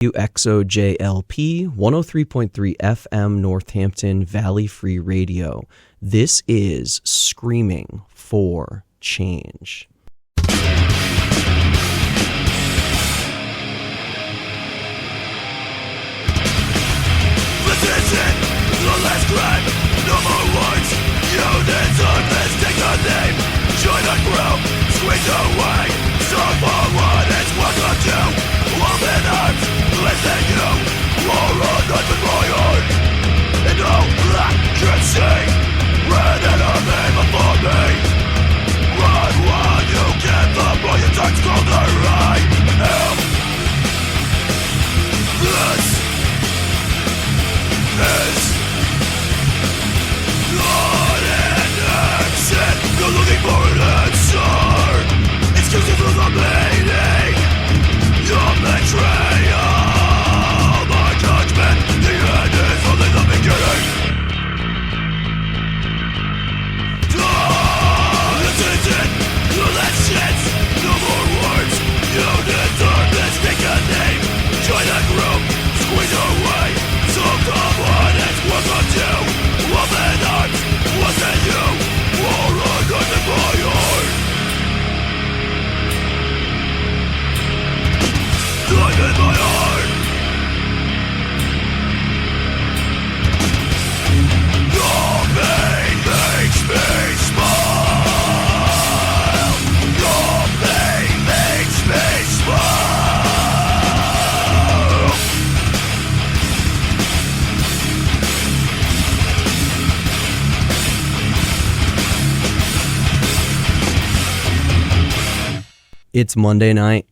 WXOJ-LP 103.3 FM Northampton Valley Free Radio. This is Screaming for Change. Attention, the last crime, no more words. You deserve this, take the name. Join the group, squeeze away. Stop forward, it's welcome to Wolfman arms. Listen you, war on nothing my heart. And all I can see, red enemy before me. Run while you can, the more your time's called the right. Help. This is not an exit. You're looking for an answer. Excuses for the meaning. Your betrayal. My judgment. The end is only the beginning. This is it. The last chance. No more words. You deserve this. Take a name. Join a group. Squeeze away. Someone is welcome to Wolfman arms. Wasn't you? War on nothing my heart. Life in my heart. Your pain makes me smile. Your pain makes me smile. It's Monday night,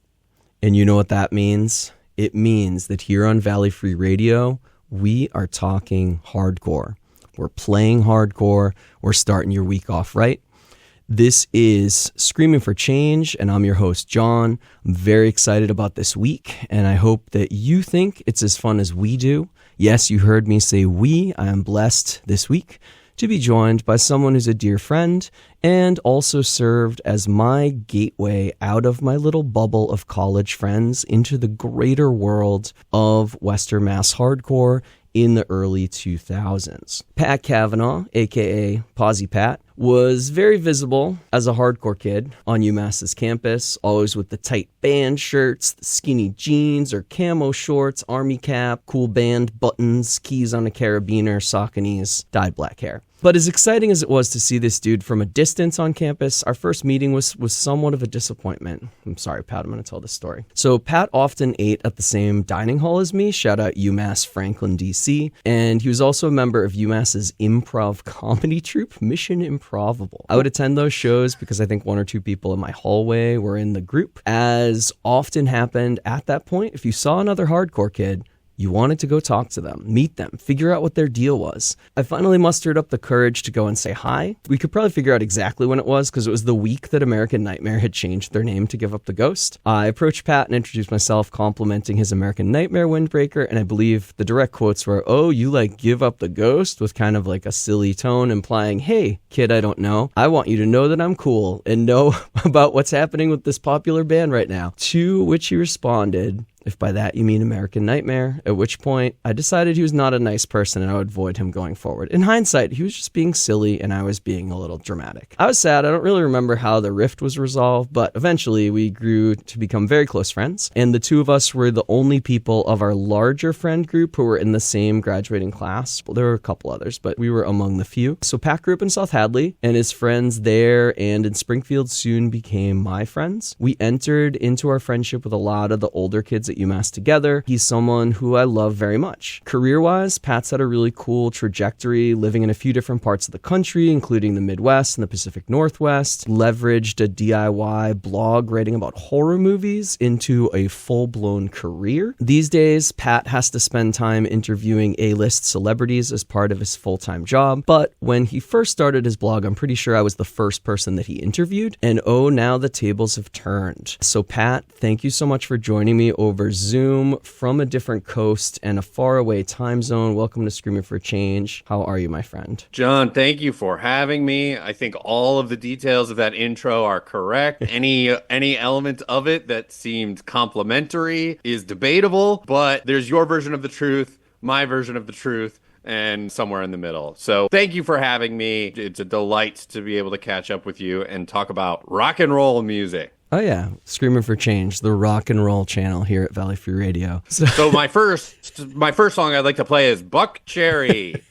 and you know what that means? It means that here on Valley Free Radio, we are talking hardcore. We're playing hardcore. We're starting your week off right. This is Screaming for Change, and I'm your host, John. I'm very excited about this week, and I hope that you think it's as fun as we do. Yes, you heard me say we. I am blessed this week to be joined by someone who's a dear friend and also served as my gateway out of my little bubble of college friends into the greater world of Western Mass hardcore in the early 2000s. Pat Cavanaugh, a.k.a. Posy Pat, was very visible as a hardcore kid on UMass's campus, always with the tight band shirts, the skinny jeans or camo shorts, army cap, cool band buttons, keys on a carabiner, Sauconys, dyed black hair. But as exciting as it was to see this dude from a distance on campus, our first meeting was somewhat of a disappointment. I'm sorry, Pat, I'm going to tell this story. So Pat often ate at the same dining hall as me, shout out UMass Franklin, D.C., and he was also a member of UMass's improv comedy troupe, Mission Improvable. I would attend those shows because I think one or two people in my hallway were in the group. As often happened at that point, if you saw another hardcore kid, you wanted to go talk to them, meet them, figure out what their deal was. I finally mustered up the courage to go and say hi. We could probably figure out exactly when it was because it was the week that American Nightmare had changed their name to give up the ghost. I approached Pat and introduced myself, complimenting his American Nightmare windbreaker, and I believe the direct quotes were, "Oh, you like give up the ghost?" with kind of like a silly tone implying, "Hey, kid, I don't know. I want you to know that I'm cool and know about what's happening with this popular band right now." To which he responded, "If by that you mean American Nightmare," at which point I decided he was not a nice person and I would avoid him going forward. In hindsight, he was just being silly and I was being a little dramatic. I was sad. I don't really remember how the rift was resolved, but eventually we grew to become very close friends, and the two of us were the only people of our larger friend group who were in the same graduating class. Well, there were a couple others, but we were among the few. So Pat grew up in South Hadley, and his friends there and in Springfield soon became my friends. We entered into our friendship with a lot of the older kids at UMass together. He's someone who I love very much. Career-wise, Pat's had a really cool trajectory, living in a few different parts of the country, including the Midwest and the Pacific Northwest, leveraged a DIY blog writing about horror movies into a full-blown career. These days, Pat has to spend time interviewing A-list celebrities as part of his full-time job, but when he first started his blog, I'm pretty sure I was the first person that he interviewed, and oh, now the tables have turned. So Pat, thank you so much for joining me over over Zoom from a different coast and a faraway time zone. Welcome to Screaming for Change. How are you, my friend? John, thank you for having me. I think all of the details of that intro are correct. Any element of it that seemed complimentary is debatable, but there's your version of the truth, my version of the truth, and somewhere in the middle. So thank you for having me. It's a delight to be able to catch up with you and talk about rock and roll music. Oh yeah, Screaming for Change, the rock and roll channel here at Valley Free Radio. So my first song I'd like to play is Buck Cherry,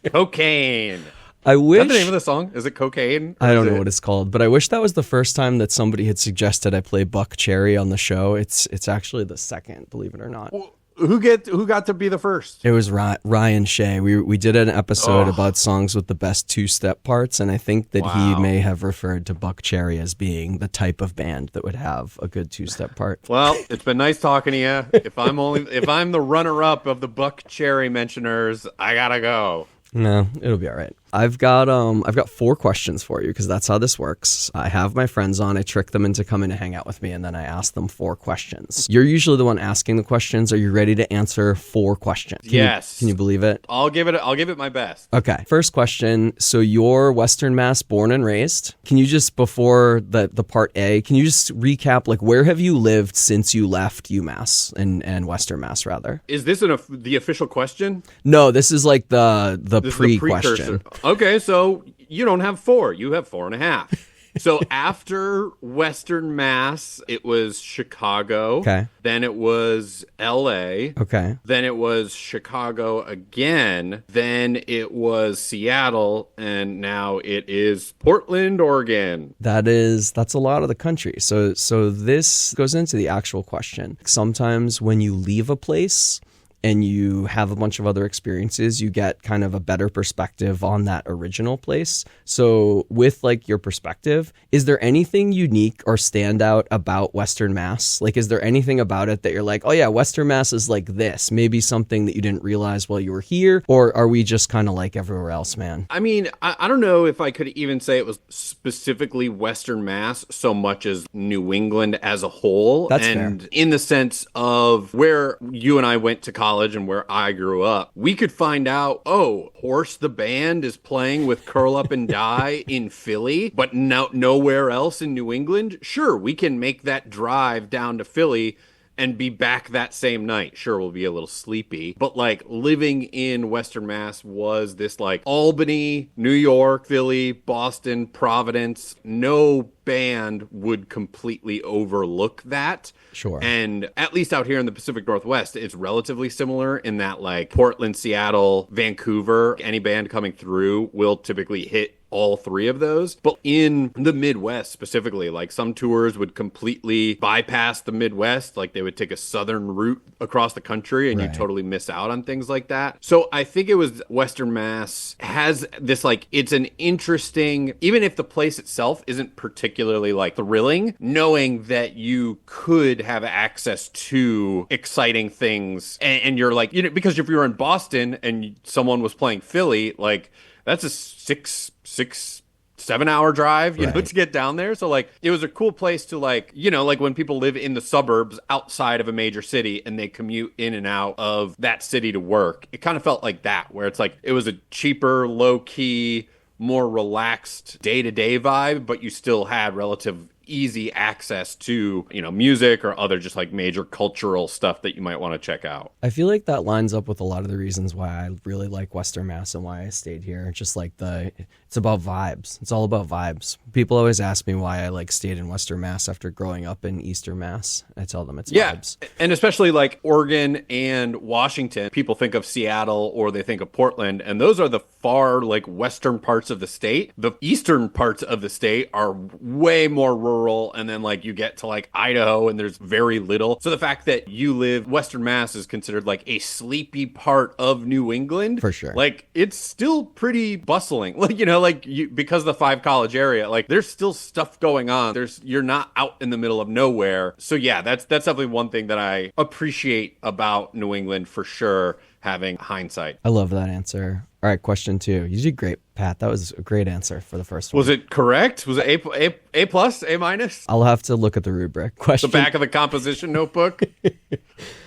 Cocaine. I wish... Is that the name of the song? Is it Cocaine? I don't know what it's called, but I wish that was the first time that somebody had suggested I play Buck Cherry on the show. It's actually the second, believe it or not. Well, who got to be the first? It was Ryan Shea. We did an episode about songs with the best two-step parts, and I think that he may have referred to Buck Cherry as being the type of band that would have a good two-step part. Well, it's been nice talking to you. If I'm the runner-up of the Buck Cherry mentioners, I gotta go. No, it'll be all right. I've got 4 questions for you because that's how this works. I have my friends on, I trick them into coming to hang out with me, and then I ask them 4 questions. You're usually the one asking the questions. Are you ready to answer 4 questions? Yes. Can you believe it? I'll give it my best. Okay. First question. So you're Western Mass born and raised. Can you just, before the part A, can you just recap, like, where have you lived since you left UMass and Western Mass, rather? Is this the official question? No, this is like the pre-question. Okay, so you don't have 4. You have 4.5. So after Western Mass, it was Chicago. Okay. Then it was LA. Okay. Then it was Chicago again. Then it was Seattle. And now it is Portland, Oregon. That's a lot of the country. So this goes into the actual question. Sometimes when you leave a place and you have a bunch of other experiences, you get kind of a better perspective on that original place. So with like your perspective, is there anything unique or standout about Western Mass? Like, is there anything about it that you're like, oh yeah, Western Mass is like this, maybe something that you didn't realize while you were here? Or are we just kind of like everywhere else, man? I mean, I don't know if I could even say it was specifically Western Mass so much as New England as a whole. That's and fair. In the sense of where you and I went to college and where I grew up, we could find out, Horse the band is playing with Curl Up and Die in Philly, but nowhere else in New England. Sure, we can make that drive down to Philly and be back that same night. Sure, we'll be a little sleepy, but like living in Western Mass was this like Albany, New York, Philly, Boston, Providence. No band would completely overlook that. Sure. And at least out here in the Pacific Northwest, it's relatively similar in that like Portland, Seattle, Vancouver, any band coming through will typically hit all 3 of those. But in the Midwest specifically, like some tours would completely bypass the Midwest, like they would take a southern route across the country and you totally miss out on things like that. So I think it was Western Mass has this like, it's an interesting, even if the place itself isn't particularly like thrilling, knowing that you could have access to exciting things and you're like, you know, because if you were in Boston and someone was playing Philly, like that's a 6-7 hour drive, you know, to get down there. So like, it was a cool place to like, you know, like when people live in the suburbs outside of a major city and they commute in and out of that city to work. It kind of felt like that, where it's like, it was a cheaper, low key, more relaxed day-to-day vibe, but you still had relative easy access to, you know, music or other just like major cultural stuff that you might want to check out. I feel like that lines up with a lot of the reasons why I really like Western Mass and why I stayed here. Just like it's about vibes. It's all about vibes. People always ask me why I like stayed in Western Mass after growing up in Eastern Mass. I tell them it's vibes. And especially like Oregon and Washington, people think of Seattle or they think of Portland, and those are the far like western parts of the state. The eastern parts of the state are way more rural, and then like you get to like Idaho and there's very little. So the fact that you live Western Mass is considered like a sleepy part of New England. For sure. Like it's still pretty bustling. Like, you know, like because of the 5 college area, like there's still stuff going on. You're not out in the middle of nowhere. So yeah, that's definitely one thing that I appreciate about New England for sure. having hindsight. I love that answer. All right, question 2. You did great, Pat. That was a great answer for the first one. Was it correct? Was it A plus, A minus? I'll have to look at the rubric. Question. The back of the composition notebook?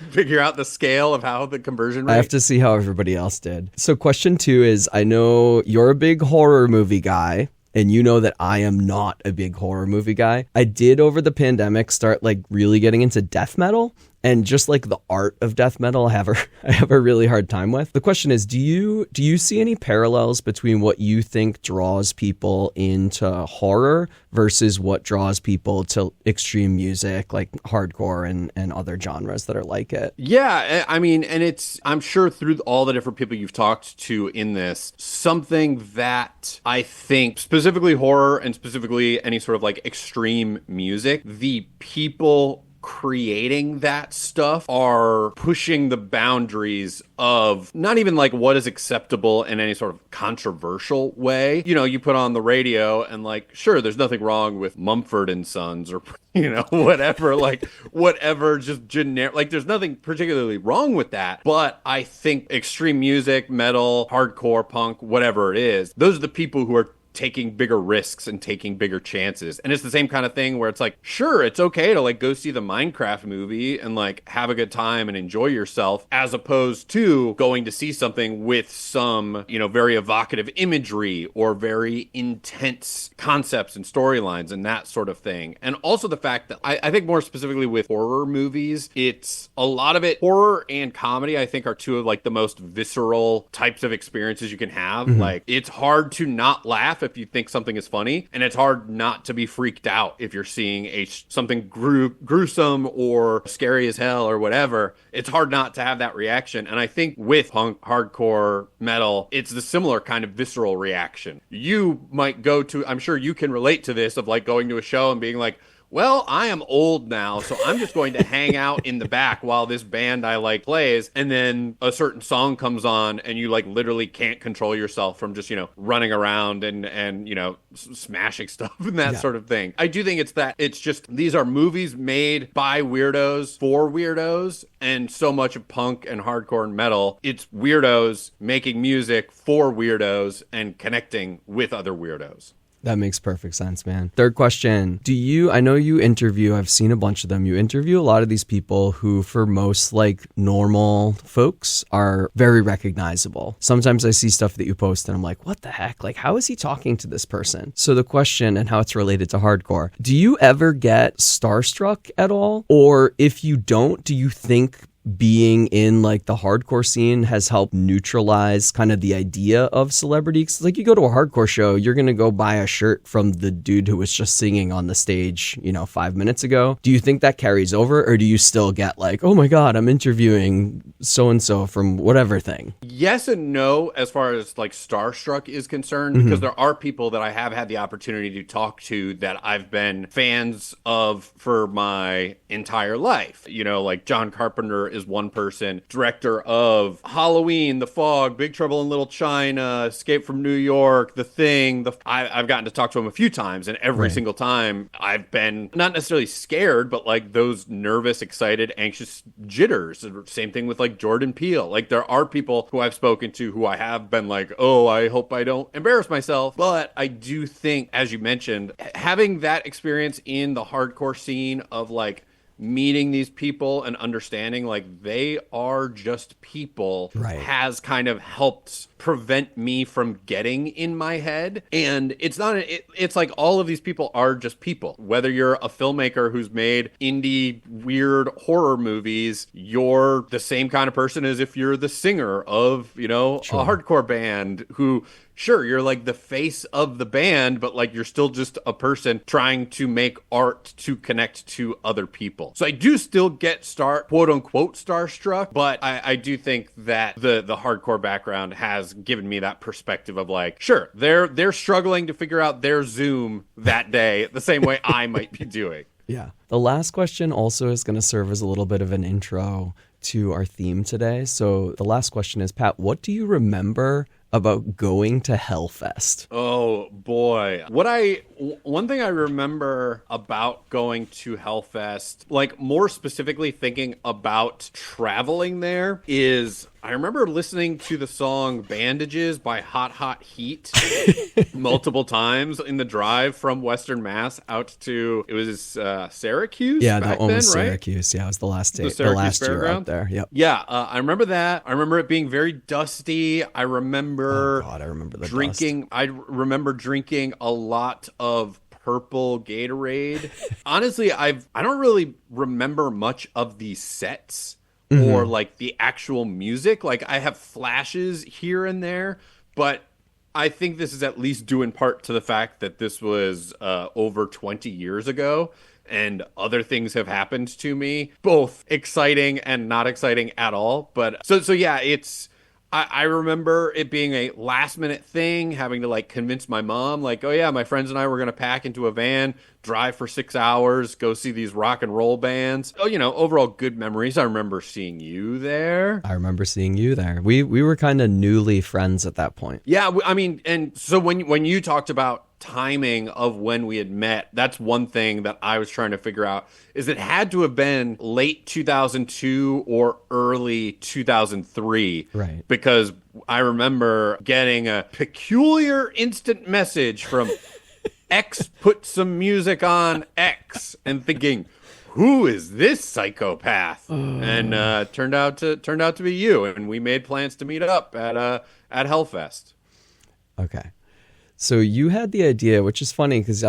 Figure out the scale of how the conversion rate? I have to see how everybody else did. So question 2 is, I know you're a big horror movie guy, and you know that I am not a big horror movie guy. I did over the pandemic start like really getting into death metal. And just like the art of death metal, I have a really hard time with. The question is, do you see any parallels between what you think draws people into horror versus what draws people to extreme music like hardcore and other genres that are like it? Yeah, I mean, and I'm sure through all the different people you've talked to in this, something that I think specifically horror and specifically any sort of like extreme music, the people creating that stuff are pushing the boundaries of not even like what is acceptable in any sort of controversial way. You know, you put on the radio and like, sure, there's nothing wrong with Mumford and Sons or, you know, whatever, like whatever, just generic, like there's nothing particularly wrong with that. But I think extreme music, metal, hardcore, punk, whatever it is, those are the people who are taking bigger risks and taking bigger chances. And it's the same kind of thing where it's like, sure, it's okay to like go see the Minecraft movie and like have a good time and enjoy yourself, as opposed to going to see something with some, you know, very evocative imagery or very intense concepts and storylines and that sort of thing. And also the fact that I think more specifically with horror movies, it's a lot of it, horror and comedy, I think are two of like the most visceral types of experiences you can have. Mm-hmm. Like it's hard to not laugh if you think something is funny, and it's hard not to be freaked out if you're seeing something gruesome or scary as hell or whatever. It's hard not to have that reaction. And I think with punk, hardcore, metal, it's the similar kind of visceral reaction. You might go to, I'm sure you can relate to this, of like going to a show and being like, well, I am old now, so I'm just going to hang out in the back while this band I like plays, and then a certain song comes on and you like literally can't control yourself from just, you know, running around and you know, smashing stuff and that sort of thing. I do think it's just, these are movies made by weirdos for weirdos, and so much of punk and hardcore and metal, it's weirdos making music for weirdos and connecting with other weirdos. That makes perfect sense, man. Third question. I know you interview, I've seen a bunch of them. You interview a lot of these people who, for most like normal folks, are very recognizable. Sometimes I see stuff that you post and I'm like, what the heck? Like, how is he talking to this person? So the question, and how it's related to hardcore, do you ever get starstruck at all? Or if you don't, do you think being in like the hardcore scene has helped neutralize kind of the idea of celebrity? 'Cause like you go to a hardcore show, you're going to go buy a shirt from the dude who was just singing on the stage, you know, 5 minutes ago. Do you think that carries over, or do you still get like, oh my God, I'm interviewing so-and-so from whatever thing? Yes and no, as far as like starstruck is concerned, because there are people that I have had the opportunity to talk to that I've been fans of for my entire life. You know, like John Carpenter is one person, director of Halloween, The Fog, Big Trouble in Little China, Escape from New York, The Thing. I've gotten to talk to him a few times, and every single time I've been not necessarily scared, but like those nervous, excited, anxious jitters. Same thing with like Jordan Peele. Like there are people who I've spoken to who I have been like, oh, I hope I don't embarrass myself. But I do think, as you mentioned, having that experience in the hardcore scene of like meeting these people and understanding like they are just people has kind of helped prevent me from getting in my head. And it's not it's like all of these people are just people. Whether you're a filmmaker who's made indie weird horror movies, you're the same kind of person as if you're the singer of, you know, a hardcore band who, sure, you're like the face of the band, but like you're still just a person trying to make art to connect to other people. So I do still get quote unquote starstruck, but I do think that the hardcore background has given me that perspective of like, sure, they're struggling to figure out their Zoom that day the same way I might be doing. Yeah. The last question also is going to serve as a little bit of an intro to our theme today. So the last question is, Pat, what do you remember about going to Hellfest? Oh boy. One thing I remember about going to Hellfest, like more specifically thinking about traveling there, is I remember listening to the song Bandages by Hot Hot Heat multiple times in the drive from Western Mass out to, it was Syracuse? Yeah, back that one was then, right? Syracuse. Yeah, it was the last day, The the Syracuse last year Fairground? out there. Yep. Yeah, I remember that. I remember it being very dusty. I remember Oh God, I remember the drinking. dust. I remember drinking a lot of purple Gatorade. Honestly, I don't really remember much of these sets or like the actual music. Like I have flashes here and there, but I think this is at least due in part to the fact that this was over 20 years ago. And other things have happened to me, both exciting and not exciting at all. But so yeah, I remember it being a last minute thing, having to like convince my mom, like, oh yeah, my friends and I were going to pack into a van, drive for 6 hours, go see these rock and roll bands. Oh, overall good memories. I remember seeing you there. I remember seeing you there. We were kind of newly friends at that point. Yeah, I mean, and so when you talked about timing of when we had met, that's one thing that I was trying to figure out, is it had to have been late 2002 or early 2003. Right. Because I remember getting a peculiar instant message from X put some music on X and thinking, who is this psychopath? And turned out to be you, and we made plans to meet up at Hellfest. Okay. So you had the idea, which is funny because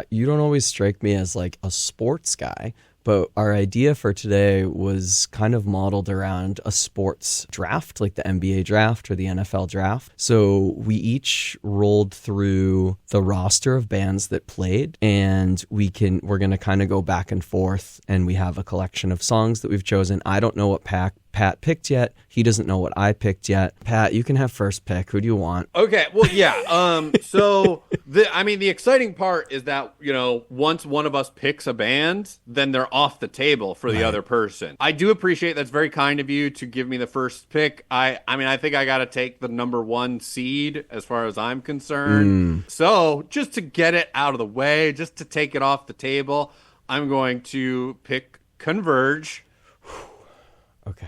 you don't always strike me as like a sports guy, but our idea for today was kind of modeled around a sports draft, like the NBA draft or the NFL draft. So we each rolled through the roster of bands that played, and we're going to kind of go back and forth, and we have a collection of songs that we've chosen. I don't know what Pat picked yet. He doesn't know what I picked yet. Pat, you can have first pick. Who do you want? Okay, well, yeah. So the exciting part is that, once one of us picks a band, then they're off the table for the other person. I do appreciate that's very kind of you to give me the first pick. I think I got to take the number 1 seed as far as I'm concerned. So just to get it out of the way, just to take it off the table, I'm going to pick Converge. Okay.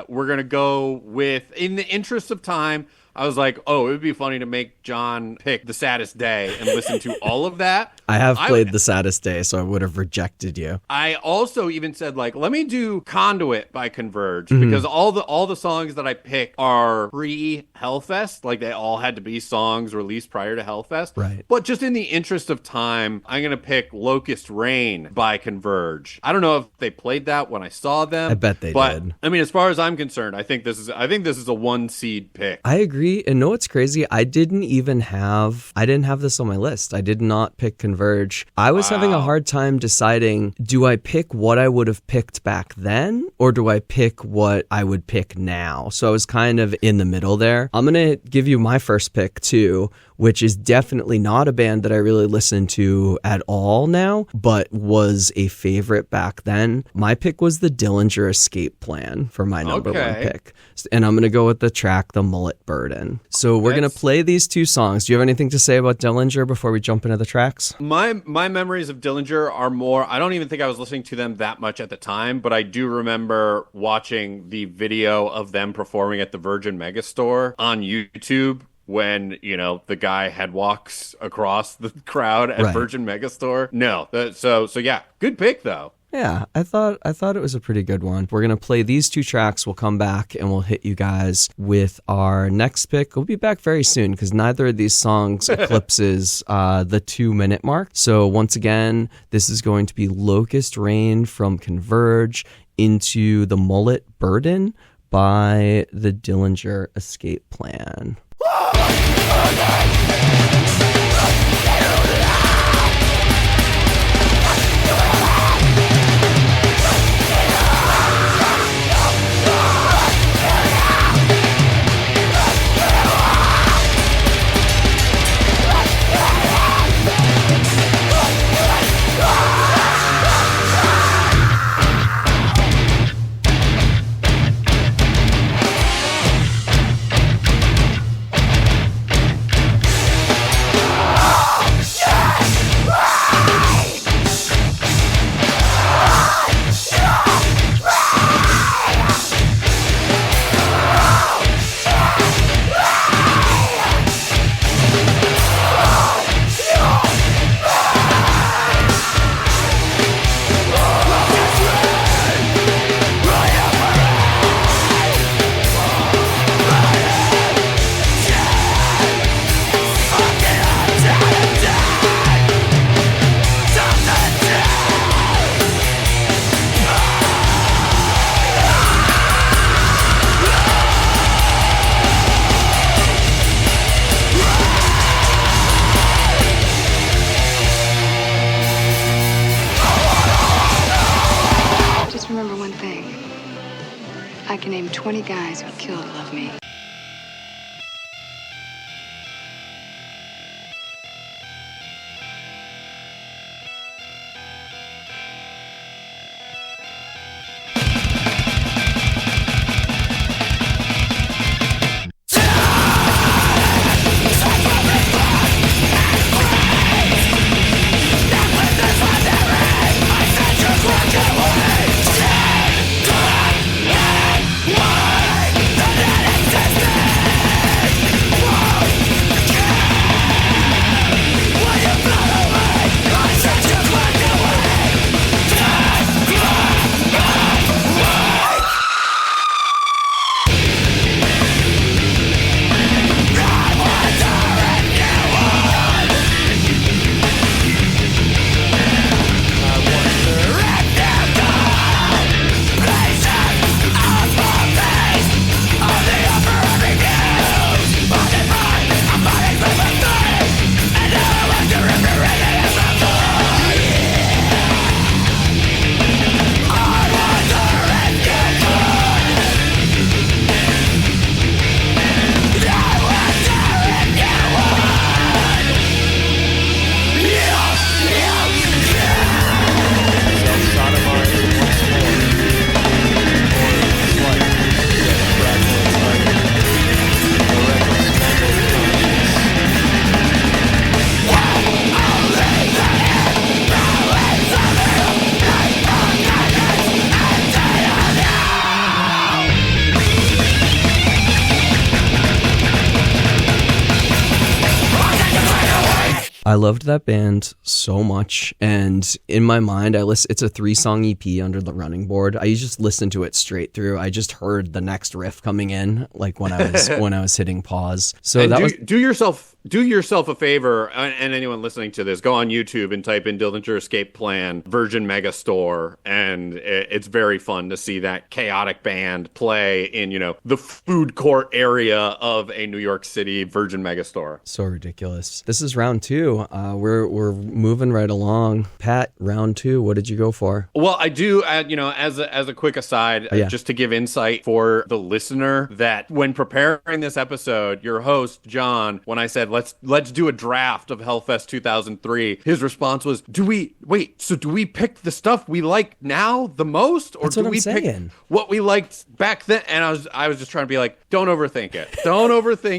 We're going to go with, in the interest of time, I was like, oh, it would be funny to make John pick The Saddest Day and listen to all of that. I have played The Saddest Day, so I would have rejected you. I also even said, like, let me do Conduit by Converge, because all the songs that I picked are pre-Hellfest. Like, they all had to be songs released prior to Hellfest. Right. But just in the interest of time, I'm going to pick Locust Rain by Converge. I don't know if they played that when I saw them. I bet they did. I mean, as far as I'm concerned, I think this is a 1 seed pick. I agree. And know what's crazy? I didn't have this on my list. I did not pick Converge. I was having a hard time deciding, do I pick what I would have picked back then, or do I pick what I would pick now? So I was kind of in the middle there. I'm going to give you my first pick too, which is definitely not a band that I really listen to at all now, but was a favorite back then. My pick was the Dillinger Escape Plan for my number 1 pick. And I'm going to go with the track The Mullet Burden. So we're going to play these 2 songs. Do you have anything to say about Dillinger before we jump into the tracks? My memories of Dillinger are more, I don't even think I was listening to them that much at the time, but I do remember watching the video of them performing at the Virgin Megastore on YouTube, when, the guy walks across the crowd at Virgin Megastore. No. So yeah, good pick though. Yeah, I thought it was a pretty good one. We're going to play these 2 tracks. We'll come back and we'll hit you guys with our next pick. We'll be back very soon because neither of these songs eclipses the 2-minute mark. So once again, this is going to be Locust Rain from Converge into The Mullet Burden by the Dillinger Escape Plan. can name 20 guys who killed Love Me. I loved that band so much, and in my mind, it's a 3-song EP under the running board. I just listened to it straight through. I just heard the next riff coming in, like when I was hitting pause. So and that do yourself a favor, and anyone listening to this, go on YouTube and type in Dillinger Escape Plan Virgin Megastore, and it's very fun to see that chaotic band play in, the food court area of a New York City Virgin Megastore. So ridiculous. This is round 2. We're moving right along. Pat, round 2, what did you go for? Well, I do, as a quick aside, just to give insight for the listener, that when preparing this episode, your host, John, when I said, let's do a draft of Hellfest 2003, his response was, do we pick the stuff we like now the most, or do we pick what we liked back then? And I was just trying to be like, don't overthink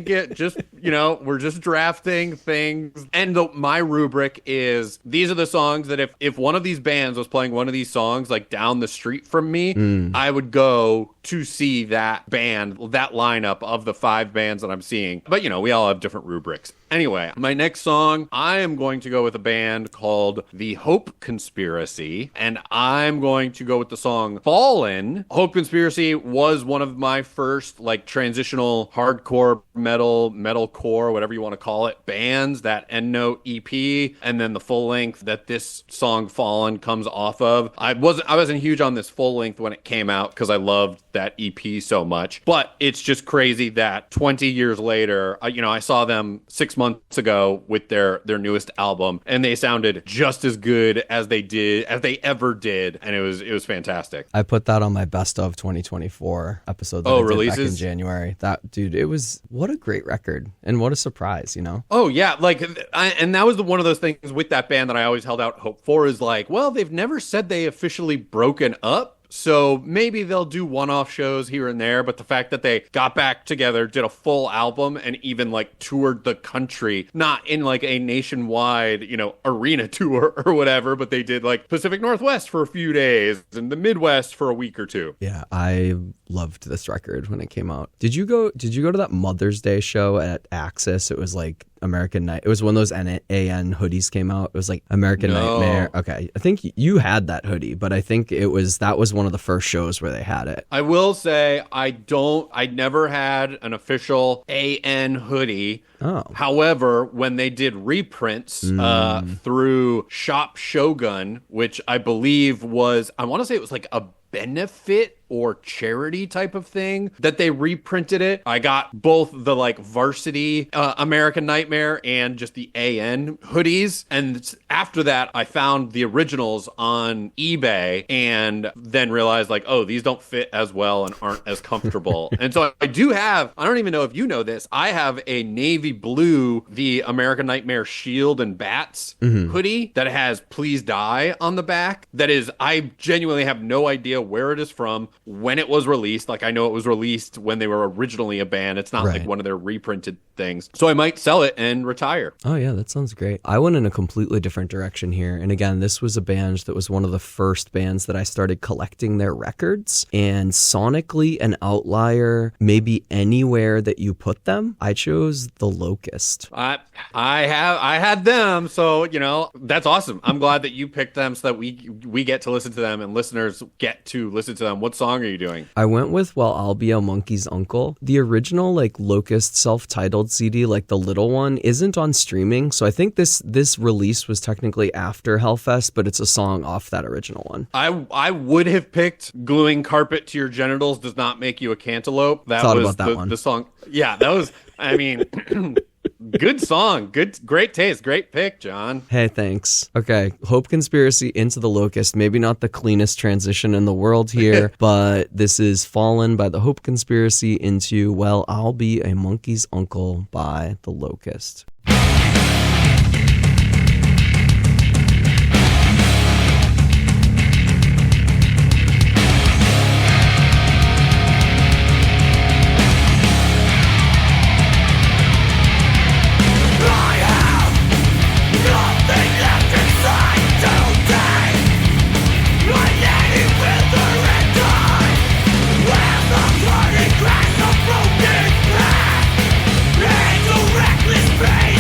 it. Just, we're just drafting things. And my rubric is, these are the songs that if one of these bands was playing one of these songs like down the street from me, I would go to see that band, that lineup of the 5 bands that I'm seeing. But, we all have different rubrics. Anyway, my next song, I am going to go with a band called The Hope Conspiracy, and I'm going to go with the song Fallen. Hope Conspiracy was one of my first, transitional hardcore metalcore, whatever you want to call it, bands, that End Note EP, and then the full length that this song Fallen comes off of. I wasn't huge on this full length when it came out because I loved that EP so much, but it's just crazy that 20 years later, I saw them 6 months ago with their newest album, and they sounded just as good as they ever did, and it was fantastic. I put that on my best of 2024 episode that I did releases back in January. That, dude, what a great record, and what a surprise, Oh yeah, and that was one of those things with that band that I always held out hope for, is they've never said they officially broken up. So maybe they'll do one-off shows here and there, but the fact that they got back together, did a full album, and even toured the country, not in a nationwide, arena tour or whatever, but they did Pacific Northwest for a few days and the Midwest for a week or two. Yeah, I loved this record when it came out. Did you go to that Mother's Day show at Axis? It was American Night. It was when those AN hoodies came out. It was American Nightmare. Okay, I think you had that hoodie, but I think that was one of the first shows where they had it. I will say I never had an official AN hoodie. Oh. However, when they did reprints through Shop Shogun, which I believe was, I want to say it was a benefit or charity type of thing that they reprinted it. I got both the like varsity American Nightmare and just the AN hoodies. And after that, I found the originals on eBay and then realized like, oh, these don't fit as well and aren't as comfortable. And so I do have, I don't even know if you know this, I have a navy blue, the American Nightmare shield and bats hoodie that has Please Die on the back. That is, I genuinely have no idea where it is from, when it was released. Like, I know it was released when they were originally a band. It's not like one of their reprinted things. So I might sell it and retire. Oh yeah, that sounds great. I went in a completely different direction here. And again, this was a band that was one of the first bands that I started collecting their records. And sonically an outlier, maybe anywhere that you put them, I chose The Locust. I had them, so you know, that's awesome. I'm glad that you picked them so that we get to listen to them and listeners get to listen to them. What song are you doing? I went with Well, I'll Be a Monkey's Uncle. The original like Locust self-titled CD, like the little one, isn't on streaming, so I think this release was technically after Hellfest, but it's a song off that original one. I would have picked Gluing Carpet to Your Genitals Does Not Make You a Cantaloupe. That Thought was about that one. The song. Yeah, that was, I mean, good song. Great taste. Great pick, John. Hey, thanks. Okay, Hope Conspiracy into The Locust. Maybe not the cleanest transition in the world here, but this is Fallen by the Hope Conspiracy into Well, I'll Be a Monkey's Uncle by The Locust. Reckless pain.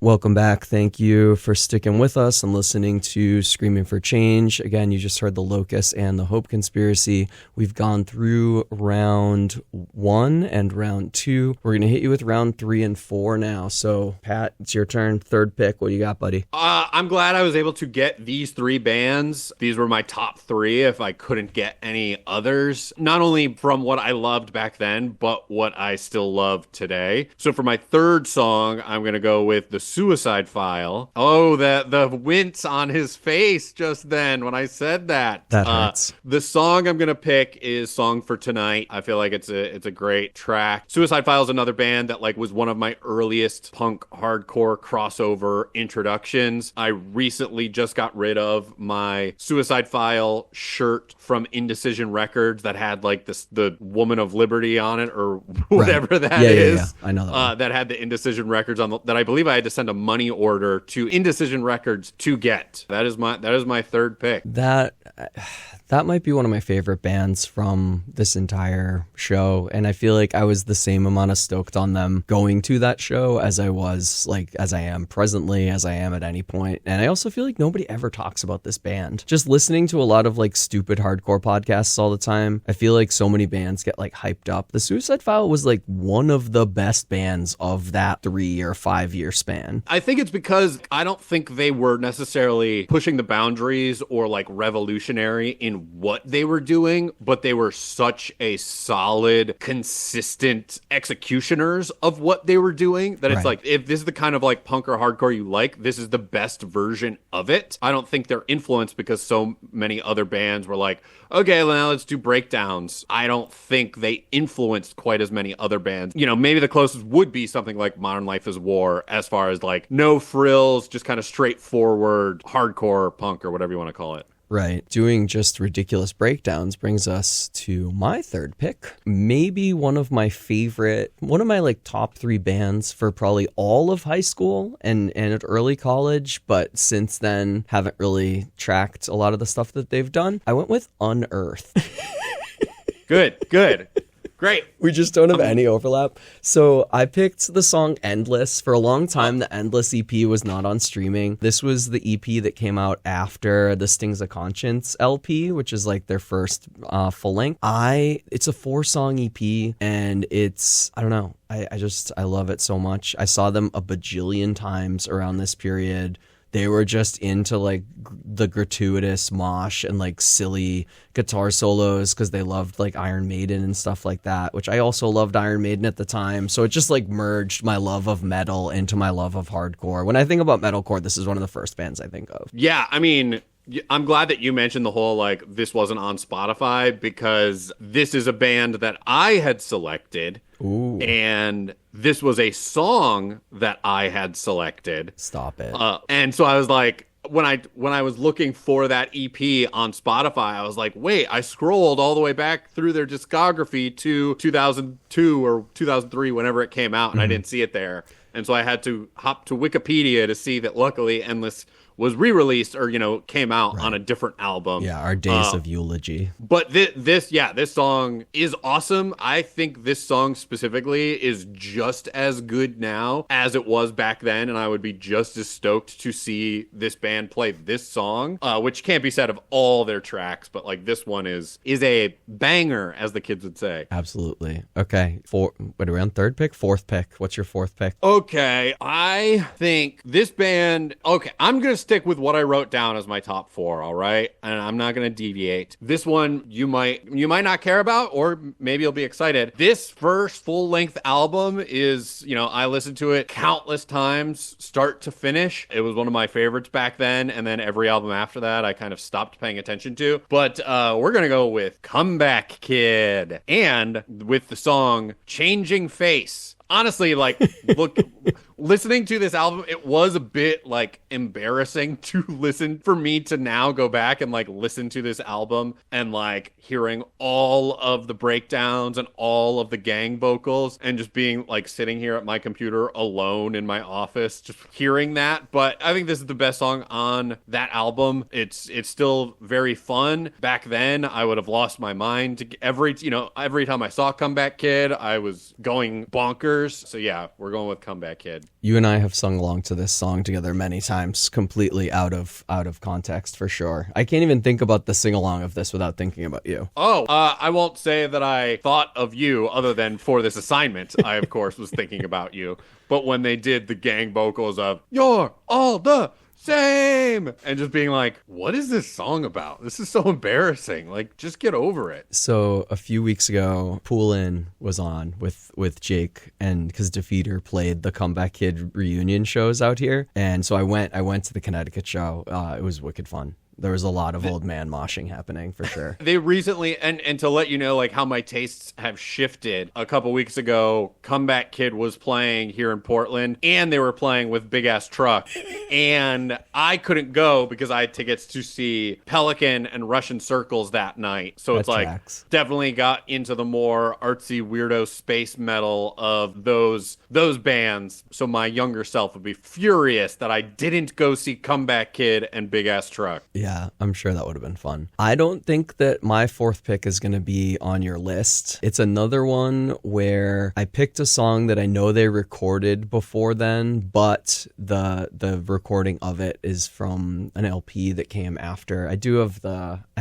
Welcome back. Thank you for sticking with us and listening to Screaming for Change. Again, you just heard The Locust and The Hope Conspiracy. We've gone through round 1 and round 2. We're going to hit you with round 3 and 4 now. So, Pat, it's your turn. Third pick. What do you got, buddy? I'm glad I was able to get these 3 bands. These were my top 3 if I couldn't get any others. Not only from what I loved back then, but what I still love today. So for my third song, I'm going to go with The Suicide File. Oh, the wince on his face just then when I said that. That hurts. The song I'm going to pick is Song for Tonight. I feel like it's a great track. Suicide File is another band that like was one of my earliest punk hardcore crossover introductions. I recently just got rid of my Suicide File shirt from Indecision Records that had like the Woman of Liberty on it or whatever that is. Yeah. I know that one. That had the Indecision Records on that I believe I had to send a money order to Indecision Records to get. That is my third pick. That might be one of my favorite bands from this entire show, and I feel like I was the same amount of stoked on them going to that show as I am presently, as I am at any point. And I also feel like nobody ever talks about this band. Just listening to a lot of like stupid hardcore podcasts all the time, I feel like so many bands get like hyped up. The Suicide File was like one of the best bands of that 3 or 5 year span. I think it's because I don't think they were necessarily pushing the boundaries or like revolutionary in what they were doing, but they were such a solid, consistent executioners of what they were doing that it's like, if this is the kind of like punk or hardcore you like, this is the best version of it. I don't think they're influenced because so many other bands were like, okay, well, now let's do breakdowns. I don't think they influenced quite as many other bands. You know, maybe the closest would be something like Modern Life is War as far as like no frills, just kind of straightforward hardcore punk or whatever you want to call it. Right. Doing just ridiculous breakdowns brings us to my third pick. Maybe one of my like top 3 bands for probably all of high school and at early college, but since then haven't really tracked a lot of the stuff that they've done. I went with Unearth. Good. Great. We just don't have any overlap. So I picked the song Endless. For a long time, the Endless EP was not on streaming. This was the EP that came out after the Stings of Conscience LP, which is like their first full length. It's a 4-song EP, and I don't know. I love it so much. I saw them a bajillion times around this period. They were just into like the gratuitous mosh and like silly guitar solos because they loved like Iron Maiden and stuff like that, which I also loved Iron Maiden at the time. So it just like merged my love of metal into my love of hardcore. When I think about metalcore, this is one of the first bands I think of. Yeah, I mean, I'm glad that you mentioned the whole, like, this wasn't on Spotify because this is a band that I had selected. Ooh. And this was a song that I had selected. Stop it. And so I was like, when I was looking for that EP on Spotify, I was like, wait, I scrolled all the way back through their discography to 2002 or 2003, whenever it came out, and I didn't see it there. And so I had to hop to Wikipedia to see that luckily Endless was re-released or, came out on a different album. Yeah, Our Days of Eulogy. But this song is awesome. I think this song specifically is just as good now as it was back then, and I would be just as stoked to see this band play this song, which can't be said of all their tracks, but like this one is a banger, as the kids would say. Absolutely. Okay, what are we on? Third pick? Fourth pick. What's your fourth pick? Okay, I think this band... Okay, I'm going to stick with what I wrote down as my top 4, all right? And I'm not going to deviate. This one you might not care about, or maybe you'll be excited. This first full-length album is, I listened to it countless times, start to finish. It was one of my favorites back then, and then every album after that I kind of stopped paying attention to. But we're going to go with Comeback Kid, and with the song Changing Face. Honestly, like, look, listening to this album, it was a bit, like, embarrassing to listen, for me to now go back and, like, listen to this album and, like, hearing all of the breakdowns and all of the gang vocals and just being, like, sitting here at my computer alone in my office, just hearing that. But I think this is the best song on that album. It's still very fun. Back then, I would have lost my mind. Every time I saw Comeback Kid, I was going bonkers. So yeah, we're going with Comeback Kid. You and I have sung along to this song together many times, completely out of context for sure. I can't even think about the sing-along of this without thinking about you. Oh, I won't say that I thought of you other than for this assignment. I, of course, was thinking about you. But when they did the gang vocals of "You're all the same," and just being like, what is this song about? This is so embarrassing. Like, just get over it. So a few weeks ago, Pool In was on with Jake, and because Defeater played the Comeback Kid reunion shows out here, and so I went to the Connecticut show. It was wicked fun. There was a lot of old man moshing happening for sure. They recently, and to let you know, like, how my tastes have shifted, a couple weeks ago, Comeback Kid was playing here in Portland, and they were playing with Big Ass Truck, and I couldn't go because I had tickets to see Pelican and Russian Circles that night. So That it's like, tracks. definitely got into the more artsy, weirdo space metal of those bands. So my younger self would be furious that I didn't go see Comeback Kid and Big Ass Truck. Yeah, I'm sure that would have been fun. I don't think that my fourth pick is going to be on your list. It's another one where I picked a song that I know they recorded before then, but the recording of it is from an LP that came after. I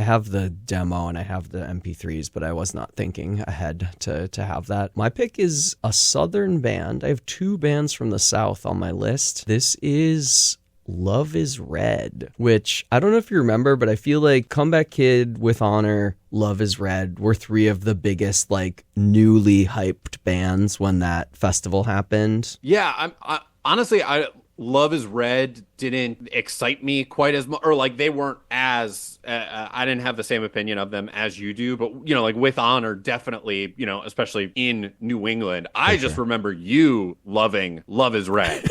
have the demo and I have the MP3s, but I was not thinking ahead to have that. My pick is a Southern band. I have two bands from the South on my list. This is Love is Red, which I don't know if you remember, but I feel like Comeback Kid, With Honor, Love is Red were three of the biggest, like, newly hyped bands when that festival happened. Yeah, honestly, Love is Red didn't excite me quite as much, or like they weren't as, I didn't have the same opinion of them as you do, but, you know, like With Honor definitely, you know, especially in New England, I just remember you loving Love is Red.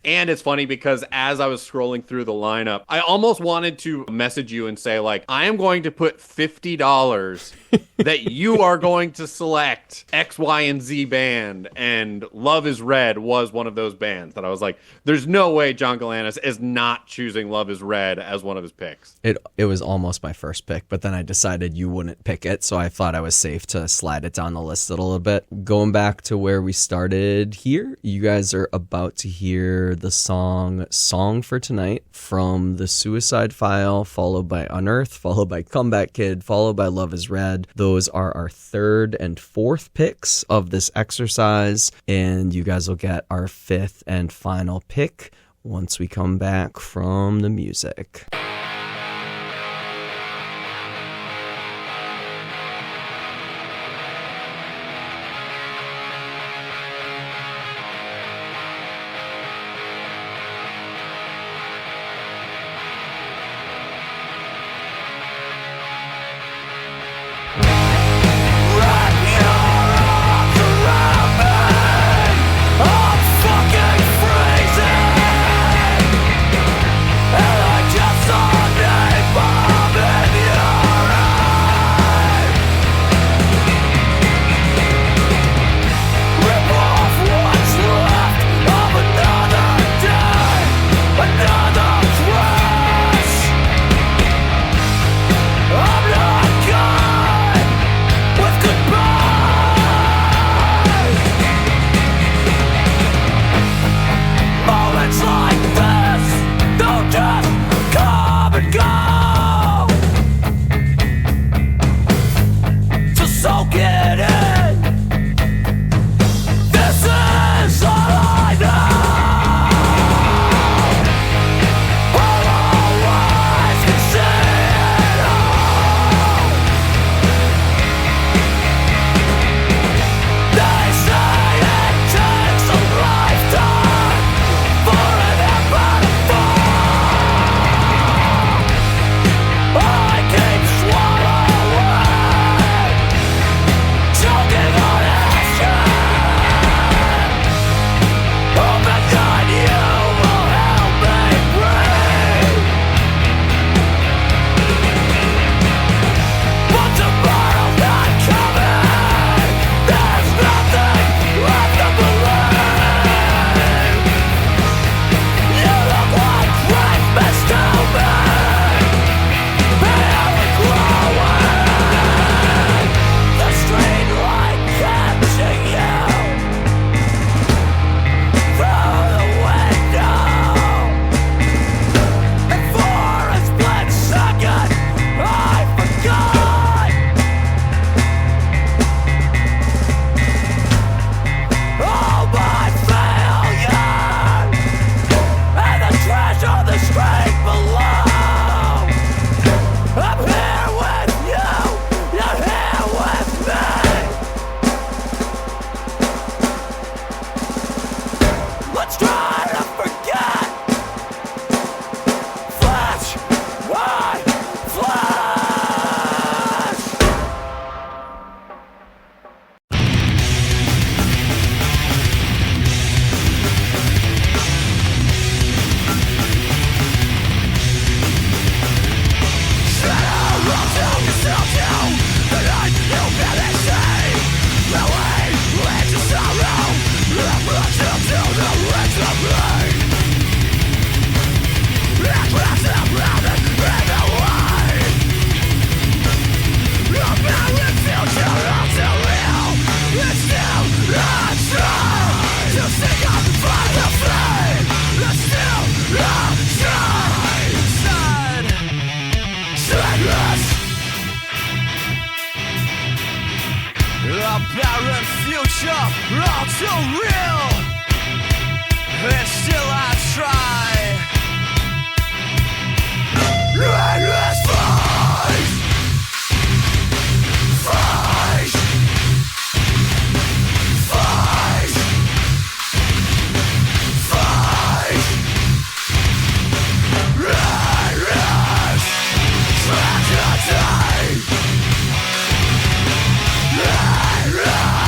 And it's funny because as I was scrolling through the lineup, I almost wanted to message you and say, like, I am going to put $50 that you are going to select X, Y, and Z band. And Love is Red was one of those bands that I was like, there's no way John Galanis is not choosing Love is Red as one of his picks. It was almost my first pick, but then I decided you wouldn't pick it, so I thought I was safe to slide it down the list a little bit. Going back to where we started here, you guys are about to hear the Song for Tonight from the Suicide File, followed by Unearth, followed by Comeback Kid, followed by Love is Red. Those are our third and fourth picks of this exercise, and you guys will get our fifth and final pick once we come back from the music. Just all too real, and still I try. Endless fight, fight, fight, fight. Endless tragedy. Endless.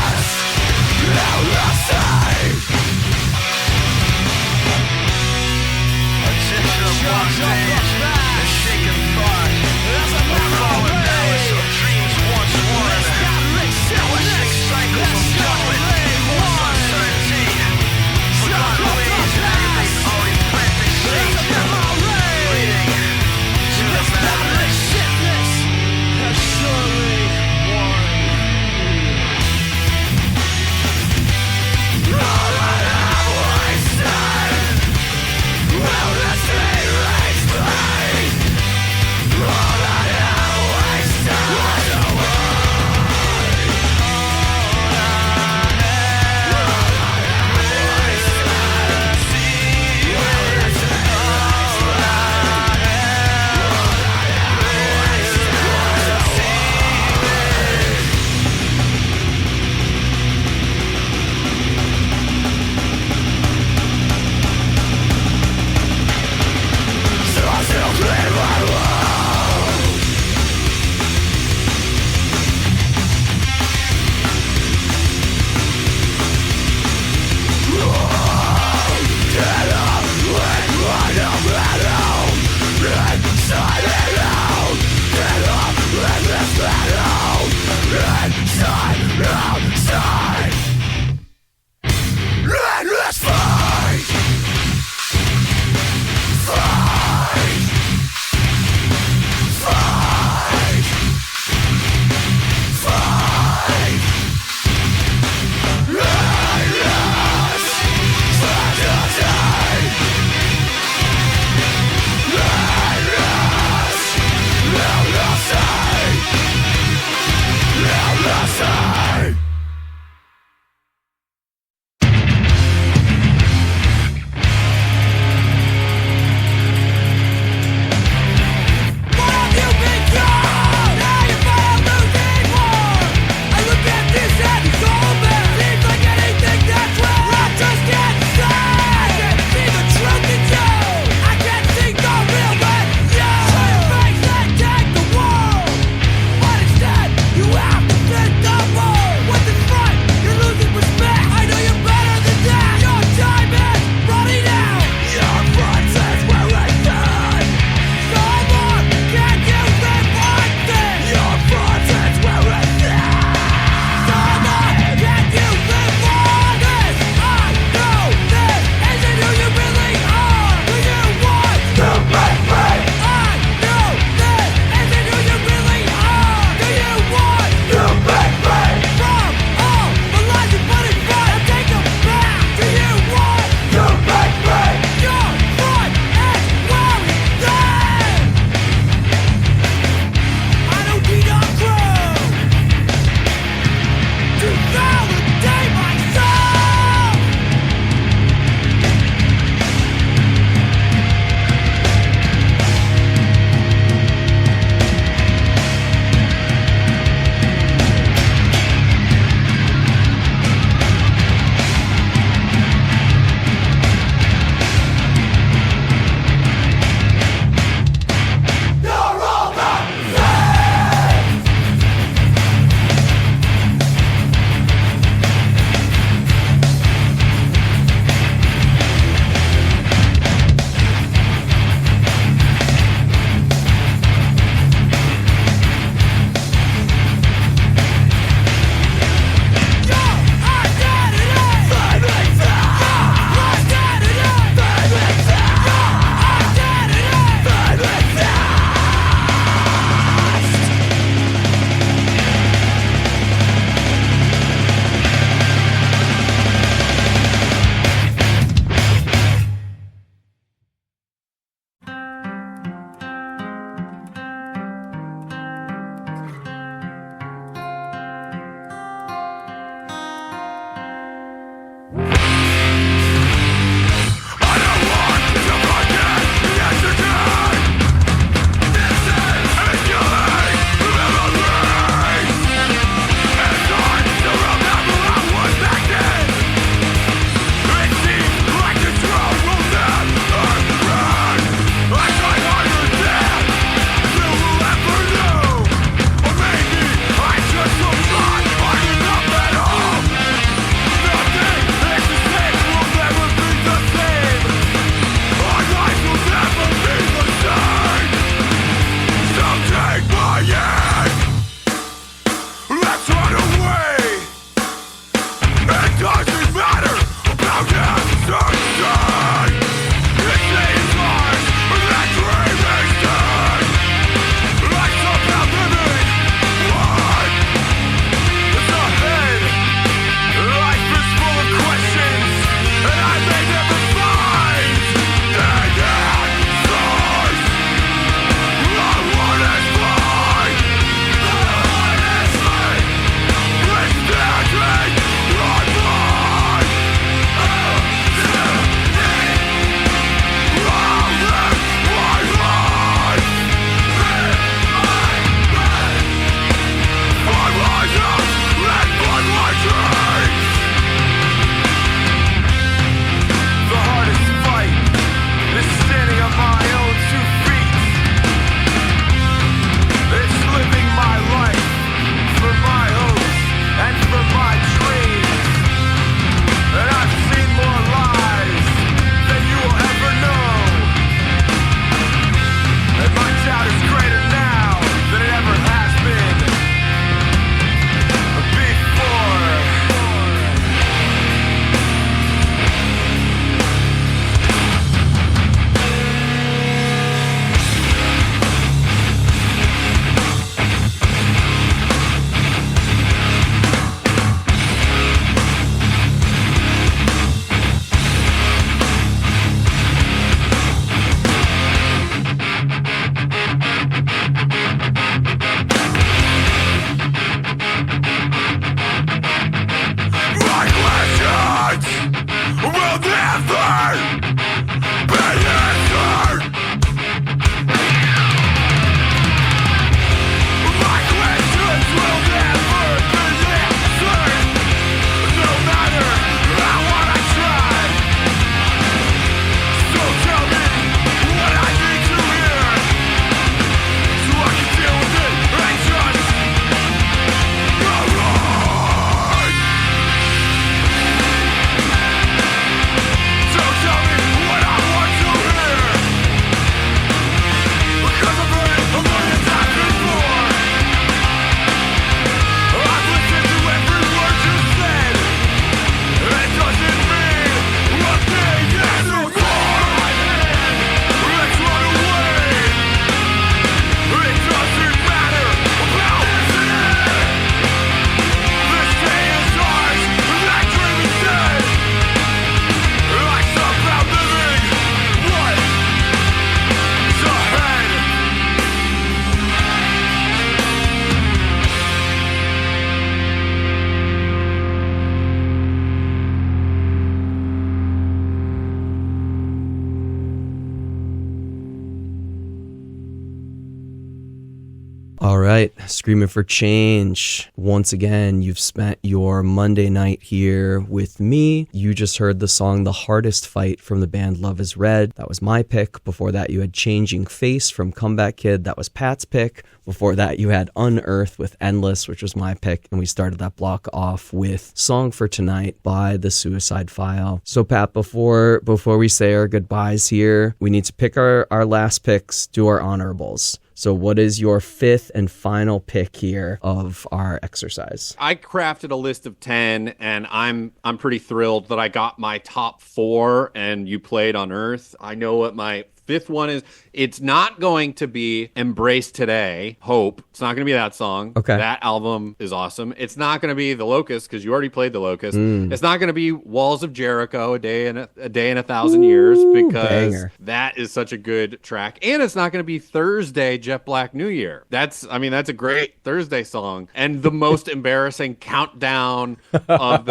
All right, Screaming for Change. Once again, you've spent your Monday night here with me. You just heard the song The Hardest Fight from the band Love is Red. That was my pick. Before that, you had Changing Face from Comeback Kid. That was Pat's pick. Before that, you had Unearth with Endless, which was my pick. And we started that block off with Song for Tonight by The Suicide File. So, Pat, before we say our goodbyes here, we need to pick our last picks, do our honorables. So what is your fifth and final pick here of our exercise? I crafted a list of 10, and I'm pretty thrilled that I got my top 4, and you played Unearth. I know what my fifth one is. It's not going to be Embrace Today, Hope. It's not going to be that song. Okay. That album is awesome. It's not going to be The Locust, because you already played The Locust. It's not going to be Walls of Jericho, a day in a thousand years, because banger. that is such a good track. And it's not going to be Thursday, Jet Black New Year. That's a great Thursday song. And the most embarrassing countdown of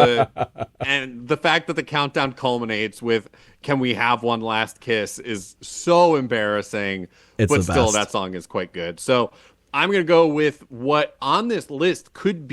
and the fact that the countdown culminates with Can We Have One Last Kiss is so embarrassing. It's but the still, best. that song is quite good. So I'm going to go with what on this list could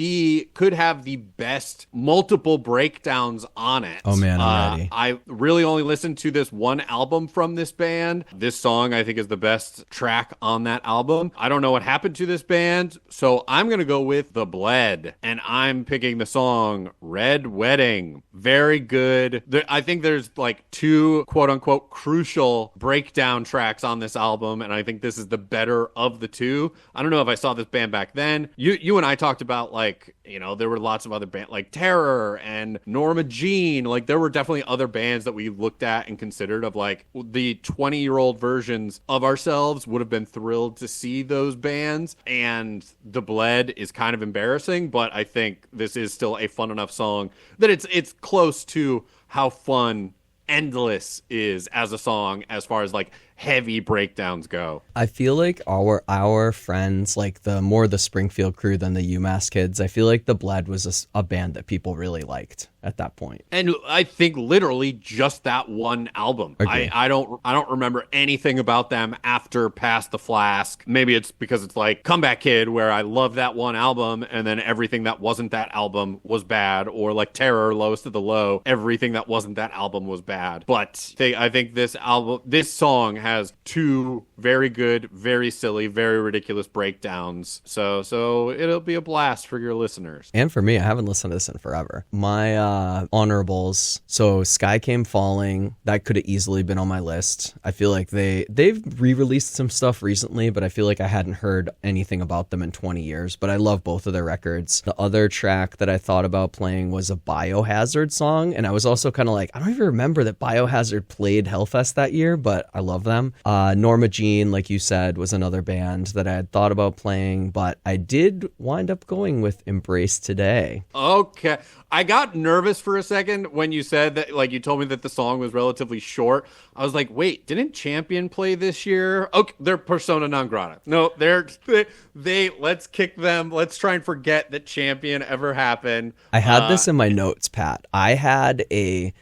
have the best multiple breakdowns on it. Oh man, I'm ready. I really only listened to this one album from this band. This song, I think, is the best track on that album. I don't know what happened to this band, so I'm going to go with The Bled, and I'm picking the song Red Wedding. Very good. I think there's like 2 quote-unquote crucial breakdown tracks on this album, and I think this is the better of the 2. I don't know if I saw this band back then. You and I talked about, like, you know, there were lots of other bands like Terror and Norma Jean. Like, there were definitely other bands that we looked at and considered of, like, the 20-year-old versions of ourselves would have been thrilled to see those bands. And The Bled is kind of embarrassing, but I think this is still a fun enough song that it's close to how fun Endless is as a song as far as like heavy breakdowns go. I feel like our friends, like the Springfield crew than the UMass kids, I feel like The Bled was a band that people really liked at that point. And I think literally just that one album. Okay. I don't remember anything about them after Past the Flask. Maybe it's because it's like Comeback Kid, where I love that one album and then everything that wasn't that album was bad, or like Terror, Lowest of the Low, everything that wasn't that album was bad. But I think this song has 2 very good, very silly, very ridiculous breakdowns. So it'll be a blast for your listeners. And for me, I haven't listened to this in forever. My honorables, so Sky Came Falling, that could have easily been on my list. I feel like they've re-released some stuff recently, but I feel like I hadn't heard anything about them in 20 years, but I love both of their records. The other track that I thought about playing was a Biohazard song, and I was also kind of like, I don't even remember that Biohazard played Hellfest that year, but I love them. Norma Jean, like you said, was another band that I had thought about playing, but I did wind up going with Embrace Today. Okay. I got nervous for a second when you said that, like, you told me that the song was relatively short. I was like, wait, didn't Champion play this year? Okay, they're persona non grata. No, they let's kick them. Let's try and forget that Champion ever happened. I had this in my notes, Pat. I had a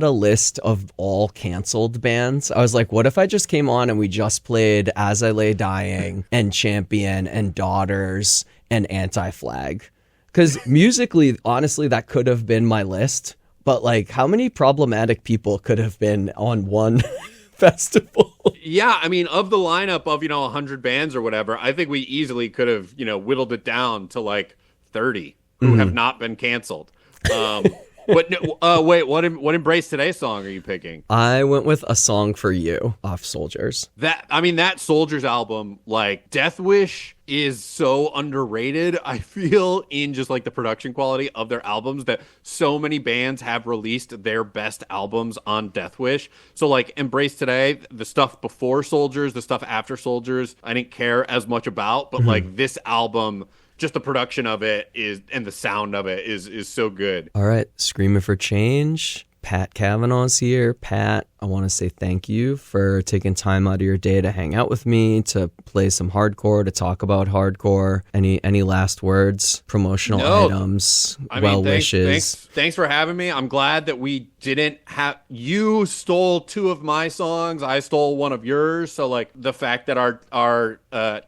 list of all canceled bands. I was like, what if I just came on and we just played As I Lay Dying and Champion and Daughters and Anti-Flag? Because musically, honestly, that could have been my list. But like, how many problematic people could have been on one festival? Yeah, I mean, of the lineup of, 100 bands or whatever, I think we easily could have, whittled it down to like 30 who have not been canceled. But wait, what Embrace Today song are you picking? I went with A Song for You off Soldiers. That Soldiers album, like Death Wish, is so underrated, I feel, in just like the production quality of their albums, that so many bands have released their best albums on Death Wish. So like Embrace Today, the stuff before Soldiers, the stuff after Soldiers, I didn't care as much about, but like this album, just the production of it and the sound of it is so good. All right, Screaming for Change. Pat Cavanaugh's here. Pat, I want to say thank you for taking time out of your day to hang out with me, to play some hardcore, to talk about hardcore. Any last words, promotional items, wishes? Thanks for having me. I'm glad that we didn't have, you stole 2 of my songs, I stole 1 of yours. So like the fact that our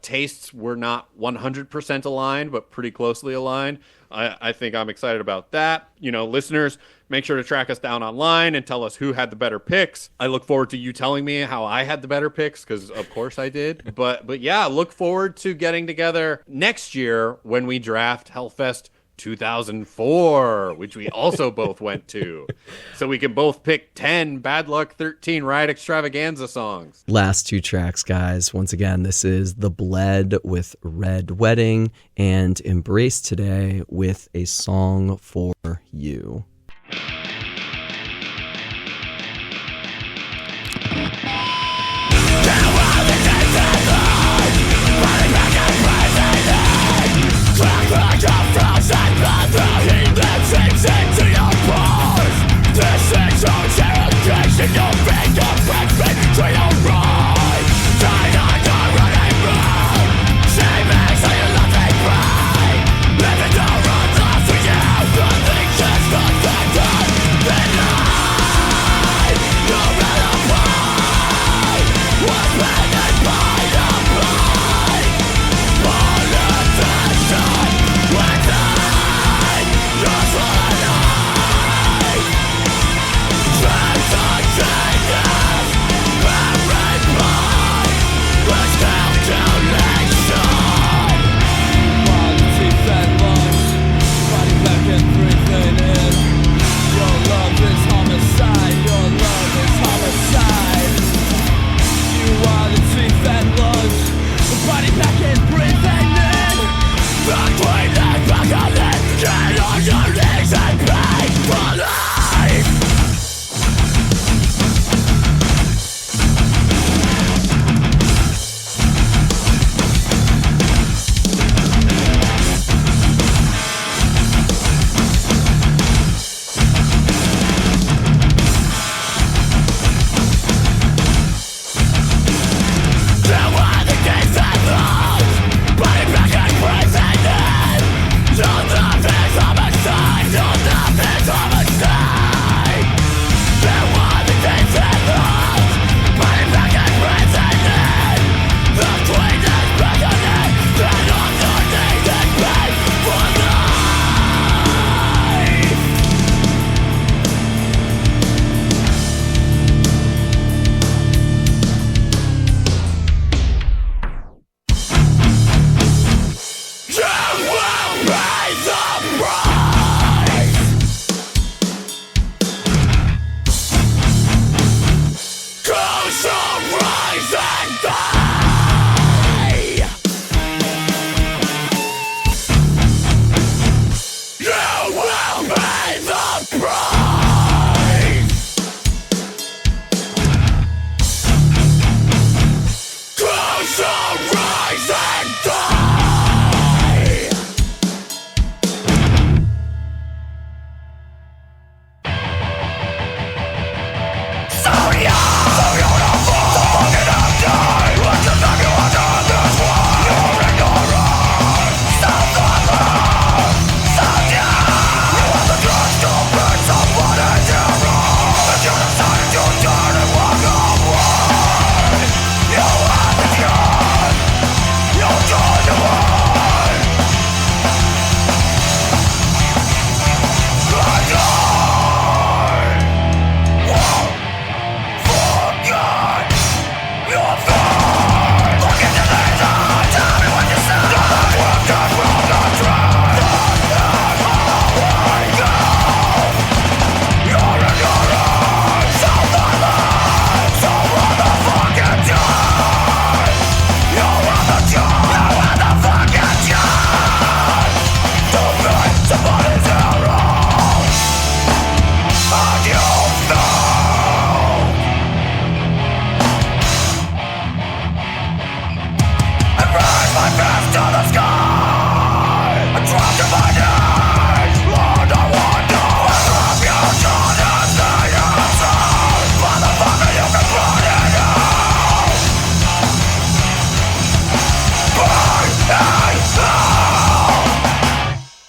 tastes were not 100% aligned, but pretty closely aligned, I think I'm excited about that. You know, listeners, make sure to track us down online and tell us who had the better picks. I look forward to you telling me how I had the better picks, because of course I did. But yeah, look forward to getting together next year when we draft Hellfest 2004, which we also both went to. So we can both pick 10 Bad Luck 13 Riot Extravaganza songs. Last 2 tracks, guys. Once again, this is The Bled with Red Wedding and Embrace Today with A Song for You.